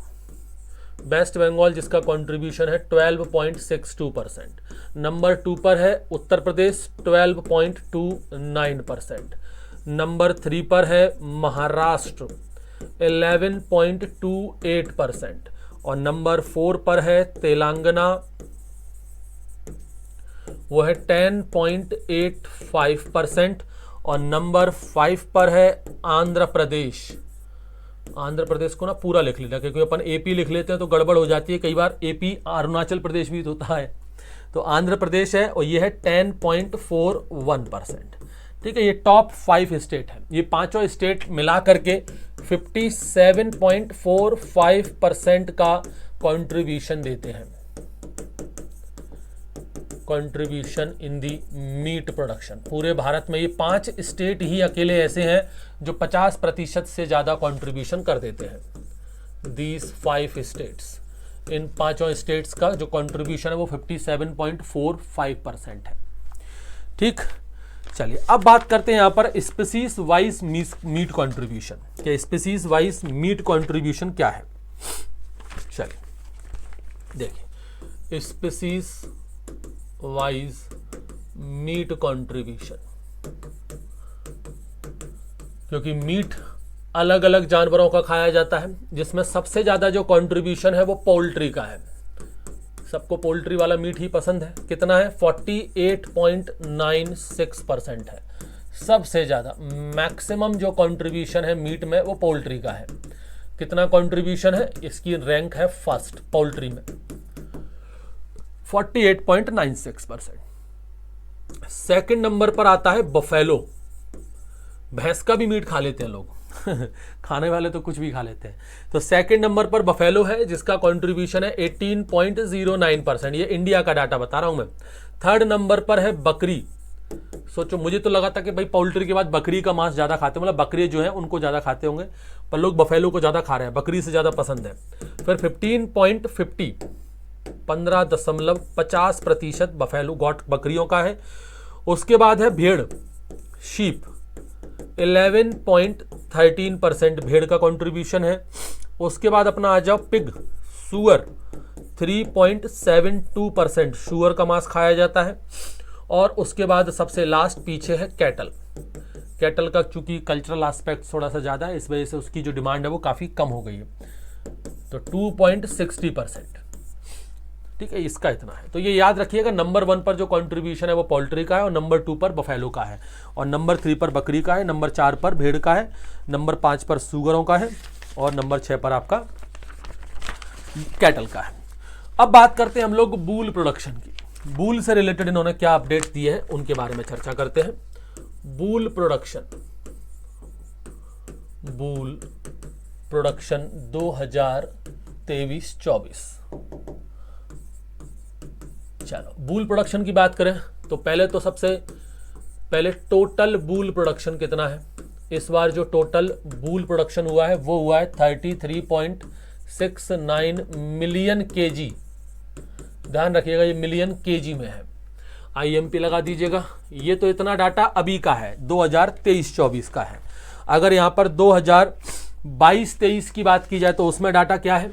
वेस्ट बंगाल जिसका कंट्रीब्यूशन है 12.62%। नंबर 2 पर है उत्तर प्रदेश 12.29%। नंबर 3 पर है महाराष्ट्र 11.28%, और नंबर 4 पर है तेलंगाना, वो है 10.85%, और नंबर 5 पर है आंध्र प्रदेश। आंध्र प्रदेश को ना पूरा लिख लेना, क्योंकि अपन एपी लिख लेते हैं तो गड़बड़ हो जाती है, कई बार एपी अरुणाचल प्रदेश भी होता है। तो आंध्र प्रदेश है और ये है 10.41%। ठीक है, ये टॉप 5 स्टेट है। ये पांचों स्टेट मिला करके 57.45% का कंट्रीब्यूशन देते हैं, contribution in the meat production. पूरे भारत में ये 5 स्टेट ही अकेले ऐसे हैं जो 50% से ज्यादा कंट्रीब्यूशन कर देते हैं। दीज 5 स्टेट्स इन पांचों स्टेट्स का जो कंट्रीब्यूशन है वो 57.45% है। ठीक, चलिए अब बात करते हैं यहाँ पर स्पीसीज वाइज मीट कंट्रीब्यूशन। क्या स्पीसीज वाइज मीट कंट्रीब्यूशन क्या है? चलिए देखिए, स्पीसीज वाइज मीट कंट्रीब्यूशन, क्योंकि मीट अलग अलग जानवरों का खाया जाता है, जिसमें सबसे ज्यादा जो कंट्रीब्यूशन है वो पोल्ट्री का है। सबको पोल्ट्री वाला मीट ही पसंद है। कितना है? 48.96% है। सबसे ज्यादा मैक्सिमम जो कंट्रीब्यूशन है मीट में वो पोल्ट्री का है। कितना कंट्रीब्यूशन है? इसकी रैंक है फर्स्ट पोल्ट्री में, 48.96%। सेकंड नंबर पर आता है बफेलो। भैंस का भी मीट खा लेते हैं लोग खाने वाले तो कुछ भी खा लेते हैं। तो सेकंड नंबर पर बफेलो है, जिसका कंट्रीब्यूशन है 18.09%। ये इंडिया का डाटा बता रहा हूं मैं। थर्ड नंबर पर है बकरी। सोचो, मुझे तो लगा था कि भाई पोल्ट्री के बाद बकरी का मांस ज्यादा खाते हैं, मतलब बकरी जो है उनको ज्यादा खाते होंगे, पर लोग बफेलो को ज्यादा खा रहे हैं, बकरी से ज्यादा पसंद है। फिर 15.50 15.50% बफेलो गॉट बकरियों का है। उसके बाद है भेड़, शीप, 11.13% भेड़ का कंट्रीब्यूशन है। उसके बाद अपना आ जाओ पिग, सुअर, 3.72% सुअर का मांस खाया जाता है। और उसके बाद सबसे लास्ट पीछे है कैटल। कैटल का चूंकि कल्चरल एस्पेक्ट थोड़ा सा ज्यादा है, इस वजह से उसकी जो डिमांड है वो काफी कम हो गई है, तो 2.60%। ठीक है, इसका इतना है। तो ये याद रखिएगा, नंबर 1 पर जो कंट्रीब्यूशन है वो पोल्ट्री का है, और नंबर 2 पर बफेलो का है, और नंबर 3 पर बकरी का है, नंबर 4 पर भेड़ का है, नंबर 5 पर सुअरों का है, और नंबर 6 पर आपका कैटल का है। अब बात करते हैं हम लोग बूल प्रोडक्शन की। बूल से रिलेटेड इन्होंने क्या अपडेट दिए हैं उनके बारे में चर्चा करते हैं। बूल प्रोडक्शन 2023-24। चलो, बूल प्रोडक्शन की बात करें तो पहले तो सबसे पहले टोटल बूल प्रोडक्शन कितना है। इस बार जो टोटल बूल प्रोडक्शन हुआ है वो हुआ है 33.69 मिलियन केजी। ध्यान रखिएगा, ये मिलियन केजी में है। IMP लगा दीजिएगा। ये तो इतना डाटा अभी का है, 2023-24 का है। अगर यहां पर 2022-23 की बात की जाए तो उसमें डाटा क्या है?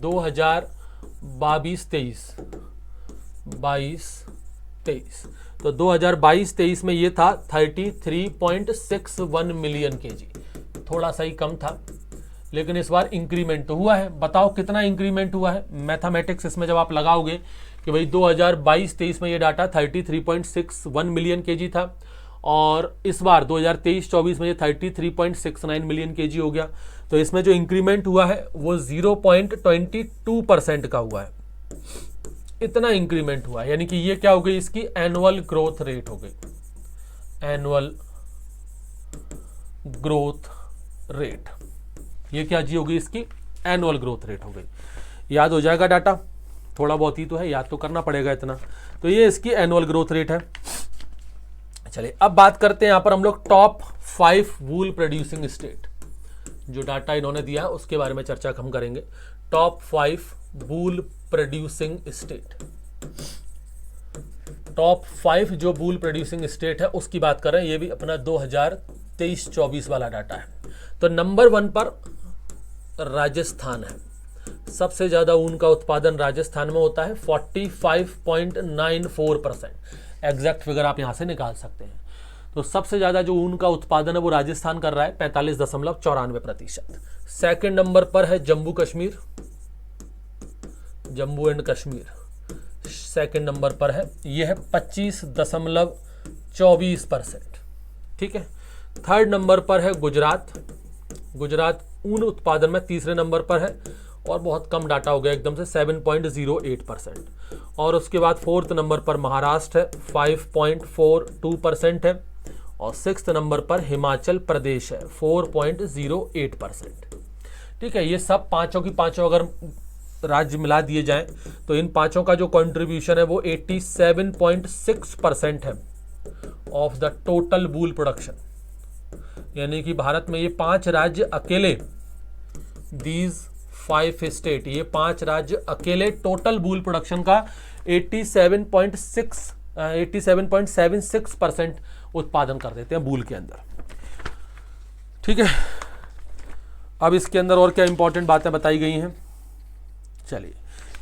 2022-23 तो 2022-23 में ये था 33.61 मिलियन केजी। थोड़ा सा ही कम था, लेकिन इस बार इंक्रीमेंट तो हुआ है। बताओ कितना इंक्रीमेंट हुआ है? मैथमेटिक्स इसमें जब आप लगाओगे कि भाई 2022-23 में ये डाटा 33.61 मिलियन केजी था, और इस बार 2023-24 में ये 33.69 मिलियन केजी हो गया, तो इसमें जो इंक्रीमेंट हुआ है वो 0.22% का हुआ है। इतना इंक्रीमेंट हुआ, यानी कि ये क्या हो गई? इसकी एनुअल ग्रोथ रेट हो गई। एनुअल ग्रोथ रेट, ये क्या जी होगी? इसकी एनुअल ग्रोथ रेट हो गई। याद हो जाएगा डाटा, थोड़ा बहुत ही तो है, याद तो करना पड़ेगा इतना। तो ये इसकी एनुअल ग्रोथ रेट है। चलिए अब बात करते हैं यहां पर हम लोग टॉप 5 वूल प्रोड्यूसिंग स्टेट। जो डाटा इन्होंने दिया है उसके बारे में चर्चा हम करेंगे। टॉप 5 वूल प्रोड्यूसिंग स्टेट। टॉप 5 जो वूल प्रोड्यूसिंग स्टेट है उसकी बात कर रहे हैं। ये भी अपना 2023-24 वाला डाटा है। तो नंबर 1 पर राजस्थान है। सबसे ज्यादा ऊन का उत्पादन राजस्थान में होता है, 45.94%। एग्जैक्ट फिगर आप यहां से निकाल सकते हैं। तो सबसे ज्यादा जो ऊन का उत्पादन है वो राजस्थान कर रहा है, 45.94%। सेकंड नंबर पर है Jammu Kashmir, Jammu and Kashmir second number पर है, यह है 25.24%। ठीक है। थर्ड नंबर पर है गुजरात। गुजरात ऊन उत्पादन में तीसरे नंबर पर है, और बहुत कम डाटा हो गया एकदम से, 7.08%। और उसके बाद फोर्थ नंबर पर महाराष्ट्र है, 5.42% है, और सिक्स्थ नंबर पर हिमाचल प्रदेश है, 4.08%। ठीक है। ये सब पांचों की पांचों अगर राज्य मिला दिए जाएं तो इन पांचों का जो कंट्रीब्यूशन है वो 87.6% है of the total wool production. यानी कि भारत में ये 5 राज्य अकेले, दीज 5 स्टेट, ये 5 राज्य अकेले टोटल वूल प्रोडक्शन का 87.76% उत्पादन कर देते हैं वूल के अंदर। ठीक है, अब इसके अंदर और क्या इंपॉर्टेंट बातें बताई गई हैं, चलिए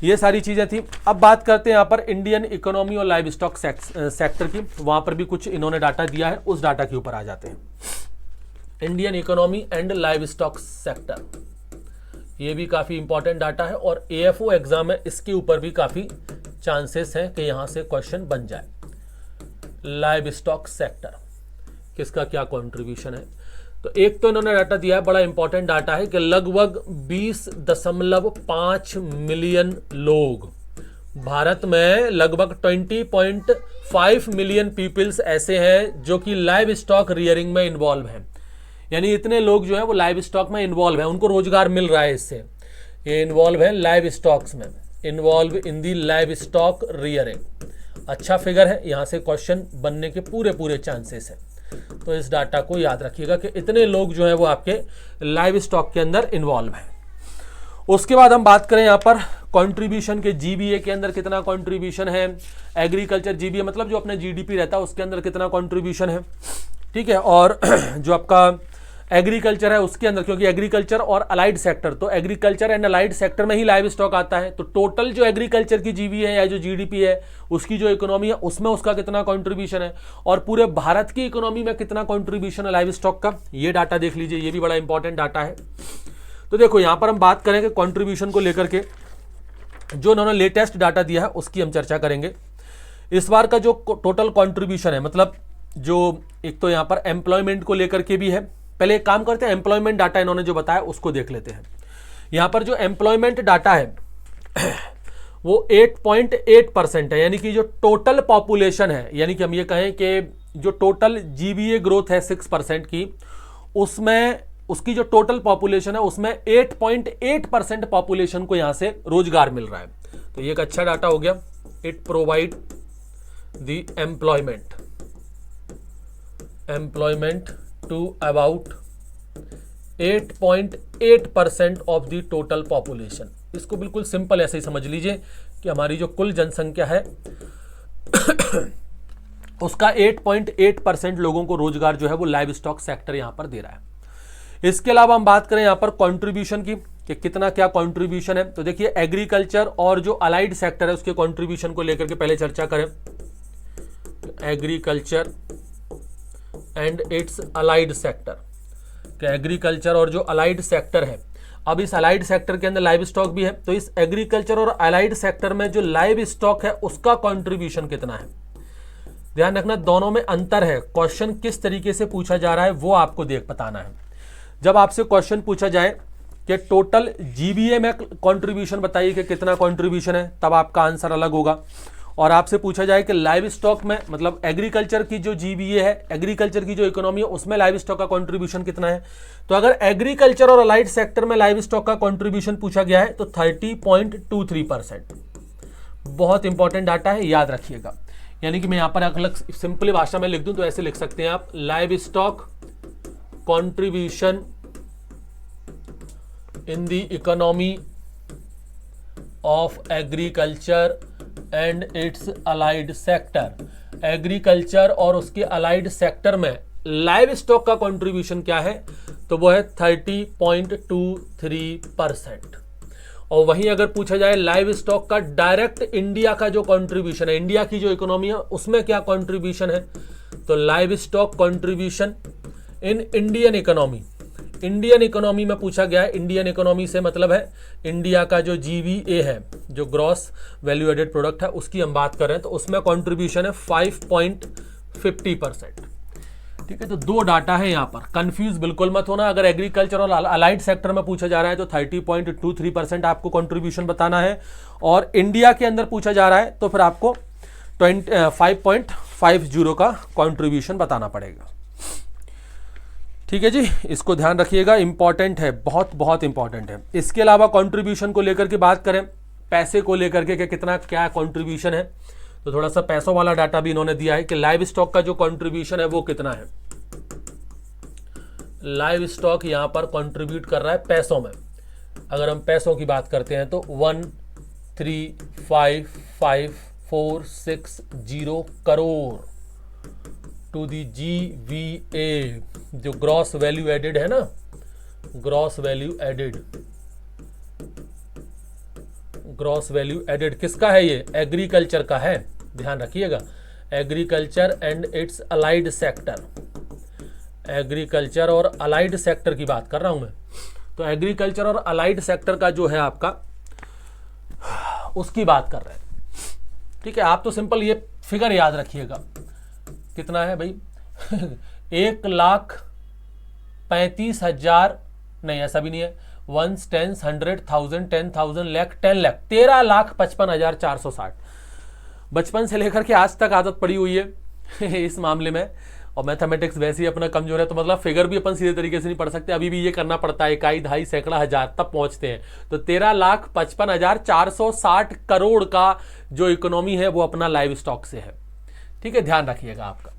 ये सारी चीजें थी। अब बात करते हैं यहाँ पर इंडियन इकोनॉमी और लाइव स्टॉक सेक्टर की, वहां पर भी कुछ इन्होंने डाटा दिया है, उस डाटा के ऊपर आ जाते हैं। Indian economy and live stock sector, ये भी काफी इंपॉर्टेंट डाटा है और AFO एग्जाम में इसके ऊपर भी काफी चांसेस हैं कि यहां से क्वेश्चन बन जाए। लाइव स्टॉक सेक्टर किसका क्या कंट्रीब्यूशन है, तो एक तो इन्होंने डाटा दिया है, बड़ा इंपॉर्टेंट डाटा है कि लगभग 20.5 मिलियन लोग भारत में, लगभग 20.5 मिलियन पीपल्स ऐसे हैं जो कि लाइव स्टॉक रियरिंग में इन्वॉल्व हैं। यानी इतने लोग जो है वो लाइव स्टॉक में इन्वॉल्व है, उनको रोजगार मिल रहा है इससे, ये इन्वॉल्व है लाइव स्टॉक्स में, involve in the live stock rearing. अच्छा फिगर है, यहां से क्वेश्चन बनने के पूरे चांसेस हैं, तो इस डाटा को याद रखिएगा कि इतने लोग जो है वो आपके लाइव स्टॉक के अंदर इन्वॉल्व हैं। उसके बाद हम बात करें यहाँ पर कंट्रीब्यूशन के, GBA के अंदर कितना कंट्रीब्यूशन है, एग्रीकल्चर GBA मतलब जो अपने GDP रहता है उसके अंदर कितना कंट्रीब्यूशन है। ठीक है, और जो आपका एग्रीकल्चर है उसके अंदर, क्योंकि एग्रीकल्चर और अलाइड सेक्टर, तो एग्रीकल्चर एंड अलाइड सेक्टर में ही लाइव स्टॉक आता है, तो टोटल जो एग्रीकल्चर की GBA है या जो GDP है उसकी जो इकोनॉमी है उसमें उसका कितना कंट्रीब्यूशन है, और पूरे भारत की इकोनॉमी में कितना कंट्रीब्यूशन है लाइव स्टॉक का, ये डाटा देख लीजिए, ये भी बड़ा इंपॉर्टेंट डाटा है। तो देखो यहां पर हम बात करेंगे कंट्रीब्यूशन को लेकर के, जो उन्होंने लेटेस्ट डाटा दिया है उसकी हम चर्चा करेंगे। इस बार का जो टोटल कंट्रीब्यूशन है, मतलब जो एक तो यहां पर एम्प्लॉयमेंट को लेकर के भी है, पहले एक काम करते हैं, एम्प्लॉयमेंट डाटा इन्होंने जो बताया उसको देख लेते हैं। यहां पर जो एम्प्लॉयमेंट डाटा है वो 8.8% है, यानी कि जो टोटल पॉपुलेशन है, यानी कि हम ये कहें कि जो टोटल GBA ग्रोथ है 6% की, उसमें उसकी जो टोटल पॉपुलेशन है उसमें 8.8% पॉपुलेशन को यहां से रोजगार मिल रहा है, तो ये एक अच्छा डाटा हो गया। It provide the employment to about 8.8% of the total population. इसको बिल्कुल सिंपल ऐसे ही समझ लीजिए कि हमारी जो कुल जनसंख्या है उसका 8.8% लोगों को रोजगार जो है वो लाइव स्टॉक सेक्टर यहां पर दे रहा है। इसके अलावा हम बात करें यहां पर कंट्रीब्यूशन की कि कितना क्या कंट्रीब्यूशन है, तो देखिए एग्रीकल्चर और जो अलाइड सेक्टर है उसके कंट्रीब्यूशन को लेकर के पहले चर्चा करें। Agriculture and its allied sector, कि एग्रीकल्चर और जो अलाइड सेक्टर है, अब इस अलाइड सेक्टर के अंदर लाइव स्टॉक भी है, तो इस एग्रीकल्चर और अलाइड सेक्टर में जो लाइव स्टॉक है उसका कंट्रीब्यूशन कितना है। ध्यान रखना दोनों में अंतर है, क्वेश्चन किस तरीके से पूछा जा रहा है वो आपको बताना है। जब आपसे क्वेश्चन पूछा जाए कि टोटल GBA में कंट्रीब्यूशन बताइए कि कितना कंट्रीब्यूशन है, तब आपका आंसर अलग होगा। और आपसे पूछा जाए कि लाइव स्टॉक में, मतलब एग्रीकल्चर की जो GBA है, एग्रीकल्चर की जो इकोनॉमी है उसमें लाइव स्टॉक का कंट्रीब्यूशन कितना है, तो अगर एग्रीकल्चर और अलाइड सेक्टर में लाइव स्टॉक का कंट्रीब्यूशन पूछा गया है तो 30.23%। बहुत इंपॉर्टेंट डाटा है, याद रखिएगा। यानी कि मैं यहां पर अलग सिंपल भाषा में लिख दूं तो ऐसे लिख सकते हैं आप, live stock contribution in the economy of agriculture and its allied sector. Agriculture और उसके अलाइड सेक्टर में लाइव स्टॉक का कंट्रीब्यूशन क्या है, तो वो है 30.23%। और वहीं अगर पूछा जाए लाइव स्टॉक का डायरेक्ट इंडिया का जो कंट्रीब्यूशन है, इंडिया की जो इकोनॉमी है उसमें क्या कंट्रीब्यूशन है, तो live stock contribution in Indian economy, Indian economy में पूछा गया है। इंडियन इकोनॉमी से मतलब है इंडिया का जो GVA है, जो ग्रॉस वैल्यू एडेड प्रोडक्ट है, उसकी हम बात कर रहे हैं, तो उसमें कंट्रीब्यूशन है 5.50%। ठीक है, तो दो डाटा है यहाँ पर, कंफ्यूज बिल्कुल मत होना। अगर एग्रीकल्चर और अलाइड सेक्टर में पूछा जा रहा है तो 30.23% आपको कंट्रीब्यूशन बताना है, और इंडिया के अंदर पूछा जा रहा है तो फिर आपको 5.50 का कंट्रीब्यूशन बताना पड़ेगा। ठीक है जी, इसको ध्यान रखिएगा, इंपॉर्टेंट है, बहुत बहुत इंपॉर्टेंट है। इसके अलावा कंट्रीब्यूशन को लेकर के बात करें, पैसे को लेकर के कितना क्या कंट्रीब्यूशन है, तो थोड़ा सा पैसों वाला डाटा भी इन्होंने दिया है कि लाइव स्टॉक का जो कंट्रीब्यूशन है वो कितना है। लाइव स्टॉक यहां पर कंट्रीब्यूट कर रहा है पैसों में, अगर हम पैसों की बात करते हैं तो 135540 करोड़ टू दी GVA, जो ग्रॉस वैल्यू एडेड है ना, gross value added, gross value added किसका है? ये एग्रीकल्चर का है, ध्यान रखिएगा, agriculture and its allied sector, agriculture और अलाइड सेक्टर की बात कर रहा हूं मैं। तो एग्रीकल्चर और अलाइड सेक्टर का जो है आपका, उसकी बात कर रहे हैं, ठीक है। आप तो सिंपल ये फिगर याद रखिएगा, कितना है भाई 1,35,000, नहीं ऐसा भी नहीं है, 1 10 100,000 10,000 लाख 10 लाख 13,55,460। बचपन से लेकर के आज तक आदत पड़ी हुई है इस मामले में, और मैथमेटिक्स वैसे ही अपना कमजोर है, तो मतलब फिगर भी अपन सीधे तरीके से नहीं पढ़ सकते, अभी भी ये करना पड़ता है, इकाई, दहाई, सैकड़ा, हजार तब पहुंचते हैं। तो 13,55,460 करोड़ का जो इकोनॉमी है वो अपना लाइव स्टॉक से है, ठीक है, ध्यान रखिएगा आपका,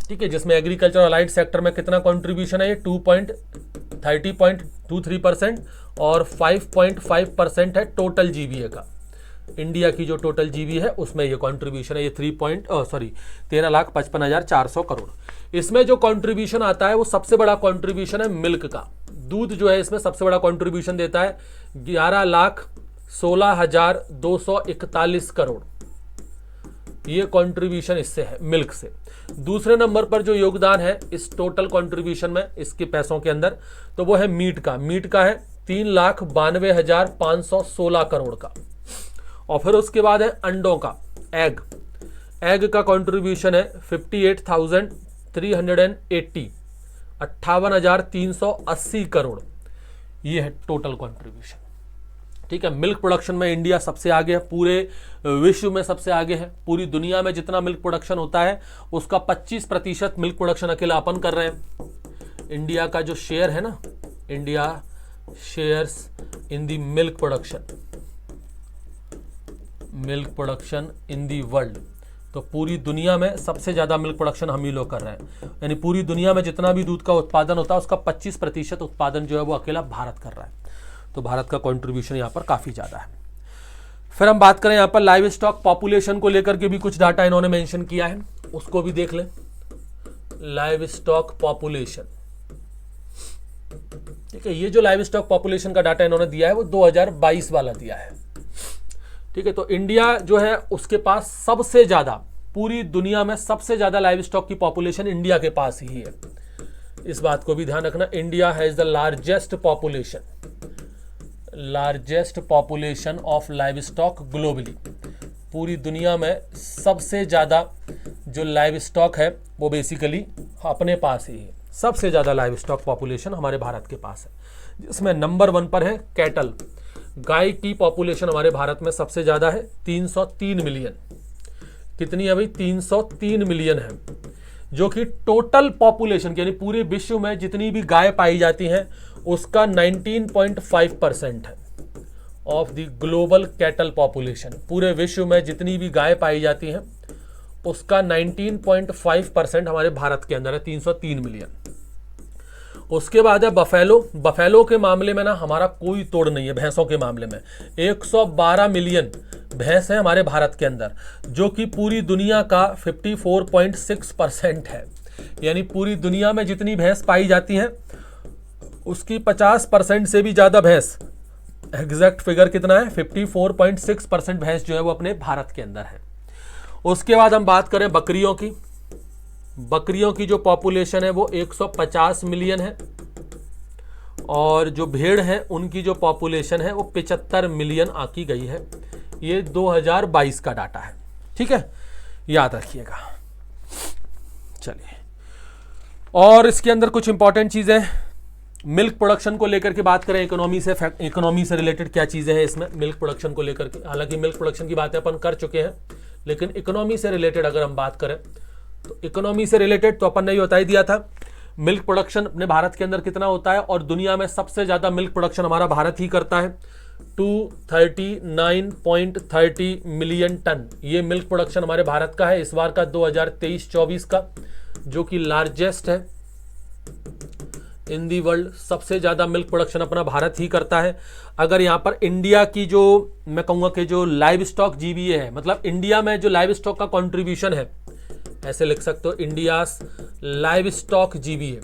ठीक है। जिसमें एग्रीकल्चर अलाइड सेक्टर में कितना कंट्रीब्यूशन है? ये 30.23% और 5.5% है टोटल जीबीए का। इंडिया की जो टोटल जीबी है उसमें ये कंट्रीब्यूशन है, ये 13,55,400 करोड़। इसमें जो कंट्रीब्यूशन आता है वो सबसे बड़ा कंट्रीब्यूशन है मिल्क का, दूध जो है इसमें सबसे बड़ा कंट्रीब्यूशन देता है 11,16,241 करोड़, ये कंट्रीब्यूशन इससे है, मिल्क से। दूसरे नंबर पर जो योगदान है इस टोटल कंट्रीब्यूशन में इसके पैसों के अंदर, तो वो है मीट का, मीट का है 3,92,516 करोड़ का। और फिर उसके बाद है अंडों का, एग, एग का कंट्रीब्यूशन है 58,380, 58,380 करोड़, ये है टोटल कंट्रीब्यूशन, ठीक है। मिल्क प्रोडक्शन में इंडिया सबसे आगे है, पूरे विश्व में सबसे आगे है। पूरी दुनिया में जितना मिल्क प्रोडक्शन होता है उसका 25% मिल्क प्रोडक्शन अकेला अपन कर रहे हैं। इंडिया का जो शेयर है ना, India shares in the milk production, milk production in the world, तो पूरी दुनिया में सबसे ज्यादा मिल्क प्रोडक्शन हम ही लोग कर रहे हैं, यानी पूरी दुनिया में जितना भी दूध का उत्पादन होता है उसका 25% उत्पादन जो है वो अकेला भारत कर रहा है। तो भारत का कंट्रीब्यूशन यहाँ पर काफी ज्यादा है। फिर हम बात करें यहाँ पर लाइव स्टॉक पॉपुलेशन को लेकर के भी कुछ डाटा इन्होंने मेंशन किया है, उसको भी देख लें। लाइव स्टॉक पॉपुलेशन, ठीक है, ये जो लाइव स्टॉक पॉपुलेशन का डाटा इन्होंने दिया है वो 2022 वाला दिया है, ठीक है। तो इंडिया जो है उसके पास सबसे ज्यादा, पूरी दुनिया में सबसे ज्यादा लाइव स्टॉक की पॉपुलेशन इंडिया के पास ही है, इस बात को भी ध्यान रखना। India has the largest population of live stock globally, पूरी दुनिया में सबसे ज्यादा जो लाइव स्टॉक है वो बेसिकली अपने पास ही है, सबसे ज्यादा लाइव स्टॉक पॉपुलेशन हमारे भारत के पास है, जिसमें नंबर 1 पर है कैटल, गाय की पॉपुलेशन हमारे भारत में सबसे ज्यादा है, 303 मिलियन। कितनी है भाई? 303 मिलियन है, जो कि टोटल पॉपुलेशन यानी पूरे विश्व में जितनी भी गाय पाई जाती हैं उसका 19.5% है of the global cattle population. पूरे विश्व में जितनी भी गाय पाई जाती हैं उसका 19.5% हमारे भारत के अंदर है, 303 मिलियन। उसके बाद है बफेलो, बफेलो के मामले में ना हमारा कोई तोड़ नहीं है। भैंसों के मामले में 112 मिलियन भैंस है हमारे भारत के अंदर, जो कि पूरी दुनिया का 54.6% है, यानी पूरी दुनिया में जितनी भैंस पाई जाती हैं उसकी 50% से भी ज्यादा भैंस, एग्जैक्ट फिगर कितना है 54.6% भैंस जो है वो अपने भारत के अंदर है। उसके बाद हम बात करें बकरियों की, बकरियों की जो पॉपुलेशन है वो 150 मिलियन है, और जो भेड़ है उनकी जो पॉपुलेशन है वो 75 मिलियन आकी गई है। ये 2022 का डाटा है, ठीक है, याद रखिएगा। चलिए, और इसके अंदर कुछ इंपॉर्टेंट चीजें, मिल्क प्रोडक्शन को लेकर के बात करें, इकोनॉमी से रिलेटेड क्या चीजें हैं इसमें मिल्क प्रोडक्शन को लेकर के। हालांकि मिल्क प्रोडक्शन की बातें अपन कर चुके हैं, लेकिन इकोनॉमी से रिलेटेड अगर हम बात करें तो इकोनॉमी से रिलेटेड तो अपन ने बता ही दिया था। मिल्क प्रोडक्शन अपने भारत के अंदर कितना होता है, और दुनिया में सबसे ज्यादा मिल्क प्रोडक्शन हमारा भारत ही करता है, 239.30 मिलियन टन। ये मिल्क प्रोडक्शन हमारे भारत का है इस बार का 2023-24 का, जो कि लार्जेस्ट है, इन दी वर्ल्ड। सबसे ज़्यादा मिल्क प्रोडक्शन अपना भारत ही करता है। अगर यहाँ पर इंडिया की जो मैं कहूँगा कि जो लाइव स्टॉक जीबीए है, मतलब इंडिया में जो लाइव स्टॉक का कंट्रीब्यूशन है, ऐसे लिख सकते हो, India's live stock GBA,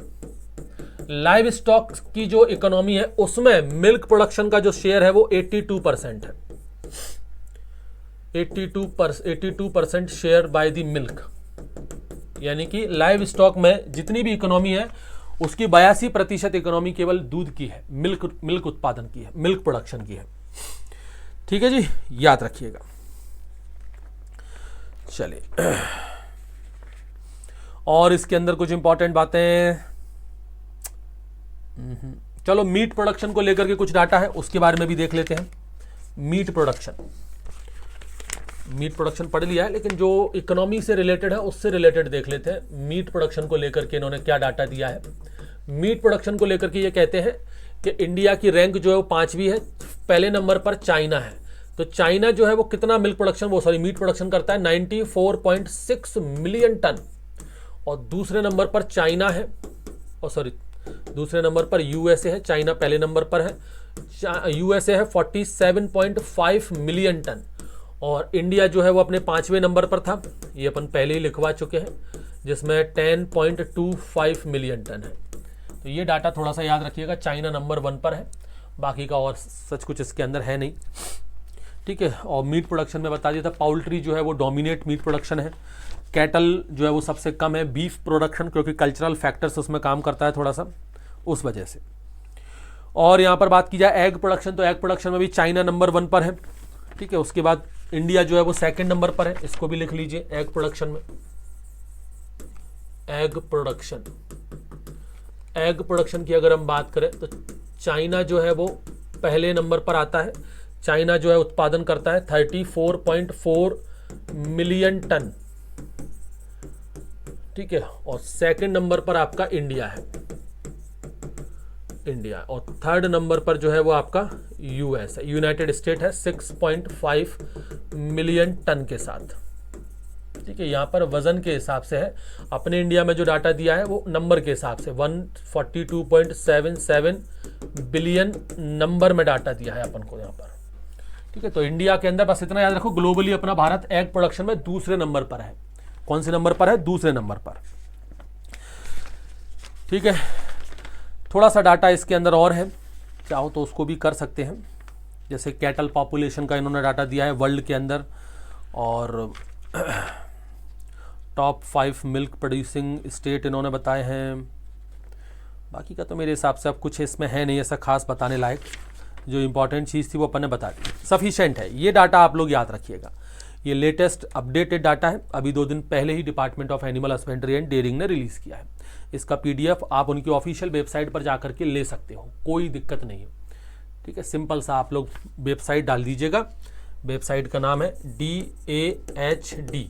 live stock की जो इकोनॉमी है उसमें मिल्क प्रोडक्शन का जो शेयर है वो 82% है। 82% शेयर बाय द मिल्क, यानी कि लाइव स्टॉक में जितनी भी इकोनॉमी है उसकी 82% इकोनॉमी केवल दूध की है, मिल्क उत्पादन की है, मिल्क प्रोडक्शन की है। ठीक है जी, याद रखिएगा। चलिए, और इसके अंदर कुछ इंपॉर्टेंट बातें, चलो मीट प्रोडक्शन को लेकर के कुछ डाटा है उसके बारे में भी देख लेते हैं। मीट प्रोडक्शन पढ़ लिया है, लेकिन जो इकोनॉमी से रिलेटेड है उससे रिलेटेड देख लेते हैं। मीट प्रोडक्शन को लेकर के इन्होंने क्या डाटा दिया है। मीट प्रोडक्शन को लेकर के ये कहते हैं कि इंडिया की रैंक जो है वो 5वीं है, पहले नंबर पर चाइना है। तो चाइना जो है वो कितना मीट प्रोडक्शन करता है, 94.6 मिलियन टन। और दूसरे नंबर पर चाइना है, दूसरे नंबर पर यूएसए है, चाइना पहले नंबर पर है, यूएसए है 47.5 मिलियन टन। और इंडिया जो है वो अपने 5वें नंबर पर था, ये अपन पहले ही लिखवा चुके हैं, जिसमें 10.25 मिलियन टन है। तो ये डाटा थोड़ा सा याद रखिएगा, चाइना नंबर 1 पर है, बाकी का और सच कुछ इसके अंदर है नहीं। ठीक है, और मीट प्रोडक्शन में बता दिया था, पाउल्ट्री जो है वो डोमिनेट मीट प्रोडक्शन है, कैटल जो है वो सबसे कम है, बीफ प्रोडक्शन क्योंकि कल्चरल फैक्टर्स उसमें काम करता है थोड़ा सा, उस वजह से। और यहाँ पर बात की जाए एग प्रोडक्शन, तो एग प्रोडक्शन में भी चाइना नंबर 1 पर है। ठीक है, उसके बाद इंडिया जो है वो 2nd नंबर पर है, इसको भी लिख लीजिए। एग प्रोडक्शन में, एग प्रोडक्शन की अगर हम बात करें तो चाइना जो है वो पहले नंबर पर आता है। चाइना जो है उत्पादन करता है 34.4 मिलियन टन। ठीक है, और 2nd नंबर पर आपका इंडिया है, और 3rd नंबर पर जो है वो आपका यूएस है, यूनाइटेड स्टेट है 6.5 मिलियन टन के साथ। ठीक है, यहाँ पर वजन के हिसाब से है, अपने इंडिया में जो डाटा दिया है वो नंबर के हिसाब से 142.77 बिलियन नंबर में डाटा दिया है अपन को यहाँ पर। ठीक है, तो इंडिया के अंदर बस इतना याद रखो, ग्लोबली अपना भारत एग प्रोडक्शन में दूसरे नंबर पर है। कौन से नंबर पर है? दूसरे नंबर पर। ठीक है, थोड़ा सा डाटा इसके अंदर और है, चाहो तो उसको भी कर सकते हैं। जैसे कैटल पॉपुलेशन का इन्होंने डाटा दिया है वर्ल्ड के अंदर, और टॉप 5 मिल्क प्रोड्यूसिंग स्टेट इन्होंने बताए हैं। बाकी का तो मेरे हिसाब से अब कुछ इसमें है नहीं ऐसा खास बताने लायक। जो इंपॉर्टेंट चीज़ थी वो अपन ने बता दी, सफिशिएंट है। ये डाटा आप लोग याद रखिएगा, ये लेटेस्ट अपडेटेड डाटा है, अभी 2 दिन पहले ही department of animal husbandry and dairying ने रिलीज़ किया है। इसका PDF आप उनकी ऑफिशियल वेबसाइट पर जाकर के ले सकते हो, कोई दिक्कत नहीं है। ठीक है, सिंपल सा आप लोग वेबसाइट डाल दीजिएगा, वेबसाइट का नाम है DAHD,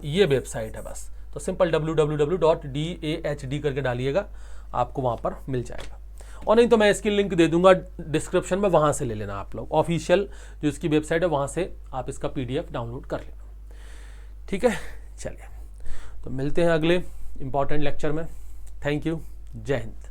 ये वेबसाइट है बस। तो सिंपल www.dahd करके डालिएगा, आपको वहाँ पर मिल जाएगा। और नहीं तो मैं इसकी लिंक दे दूंगा डिस्क्रिप्शन में, वहाँ से ले लेना आप लोग। ऑफिशियल जो इसकी वेबसाइट है वहाँ से आप इसका PDF डाउनलोड कर लेना। ठीक है, चलिए तो मिलते हैं अगले इंपॉर्टेंट लेक्चर में। थैंक यू, जय हिंद।